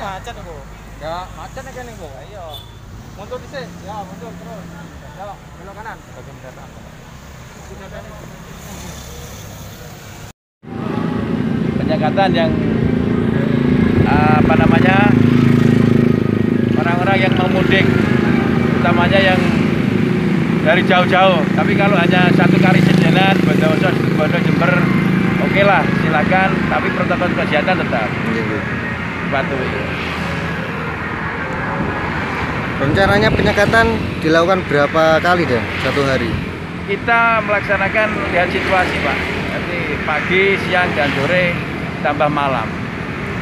macet Bu. Ya, macet nih kan Bu. Ayo. Mundur dhisik. Ya, mundur terus. Ya, belok kanan. Bagian belakang. Penyekatan yang apa namanya, orang-orang yang mau mudik, utamanya yang dari jauh-jauh. Tapi kalau hanya satu kali sejalan, Bondowoso, Situbondo, Jember, oke lah, silakan. Tapi protokol kesehatan tetap patuhi. Rencananya penyekatan dilakukan berapa kali dan satu hari? Kita melaksanakan lihat situasi Pak. Nanti pagi, siang, dan sore tambah malam.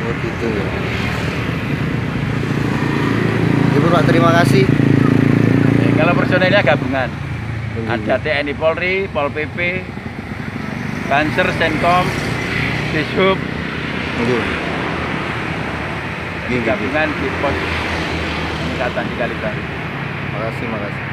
Oh gitu ya. Ibu Pak, terima kasih. Kalau personelnya gabungan, ada TNI Polri, Pol PP, Banser, Senkom, Dishub, gabungan di pos penyekatan di Kalibaru. Makasih.